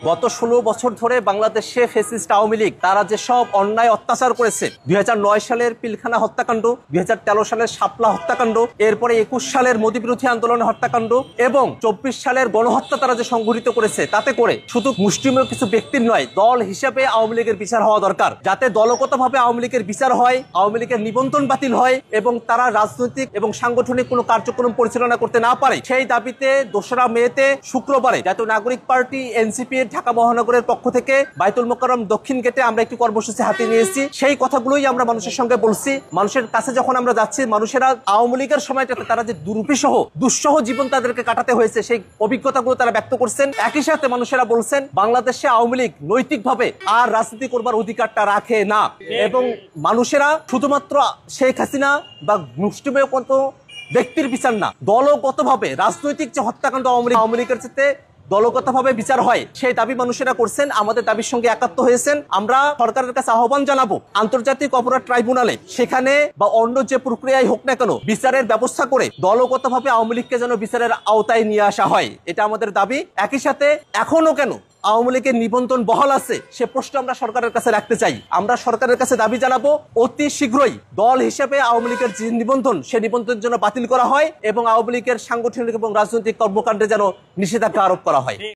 গত ১৬ বছর ধরে বাংলাদেশে ফ্যাসিস্ট আওয়ামী লীগ তারা যেসব অন্যায় অত্যাচার করেছে, ২০০৯ সালের পিলখানা হত্যাকাণ্ড, ২০১৩ সালের শাপলা হত্যাকাণ্ড, এরপরে ২১ সালের মোদী বিরোধী আন্দোলনের হত্যাকাণ্ড এবং ২৪ সালের গণহত্যা তারা যে সংঘটিত করেছে, তাতে করে শুধু মুষ্টিমেয় কিছু ব্যক্তির নয়, দল হিসেবে আওয়ামী লীগের বিচার হওয়া দরকার। যাতে দলগতভাবে আওয়ামী লীগের বিচার হয়, আওয়ামী লীগের নিবন্ধন বাতিল হয় এবং তারা রাজনৈতিক এবং সাংগঠনিক কোনো কার্যক্রম পরিচালনা করতে না পারে, সেই দাবিতে ২রা মেতে শুক্রবারে জাতীয় নাগরিক পার্টি এনসিপি ঢাকা মহানগরের পক্ষ থেকে বাইতুল মোকাররম দক্ষিণ গেটে আমরা একটি কর্মসূচি হাতে নিয়েছি। সেই কথাগুলোই আমরা মানুষের সঙ্গে বলছি। মানুষের কাছে যখন আমরা যাচ্ছি, মানুষেরা আওয়ামী লীগের সময়টাতে তারা যে দুঃসহ জীবন তাদেরকে কাটাতে হয়েছে, সেই অভিজ্ঞতাগুলো তারা ব্যক্ত করছেন। একই সাথে মানুষেরা বলছেন বাংলাদেশে আওয়ামী লীগ নৈতিকভাবে আর রাজনীতি করবার অধিকারটা রাখে না এবং মানুষেরা শুধুমাত্র শেখ হাসিনা বা মুষ্টিমেয় কত ব্যক্তির বিচার না, দলগতভাবে রাজনৈতিক যে হত্যাকাণ্ড আওয়ামী লীগের সাথে দলগতভাবে বিচার হয়, সেই দাবি মানুষেরা করছেন। আমাদের দাবির সঙ্গে একাত্ম হয়েছেন। আমরা সরকারের কাছে আহ্বান জানাবো, আন্তর্জাতিক অপরাধ ট্রাইব্যুনালে সেখানে বা অন্য যে প্রক্রিয়ায় হোক না কেন, বিচারের ব্যবস্থা করে দলগতভাবে আওয়ামী লীগকে যেন বিচারের আওতায় নিয়ে আসা হয়, এটা আমাদের দাবি। একই সাথে এখনো কেন আওয়ামী লীগের নিবন্ধন বহাল আছে, সে প্রশ্ন আমরা সরকারের কাছে রাখতে চাই। আমরা সরকারের কাছে দাবি জানাবো অতি শীঘ্রই দল হিসেবে আওয়ামী লীগের যে নিবন্ধন, সে নিবন্ধনের জন্য বাতিল করা হয় এবং আওয়ামী লীগের সাংগঠনিক এবং রাজনৈতিক কর্মকাণ্ডে যেন নিষেধাজ্ঞা আরোপ করা হয়।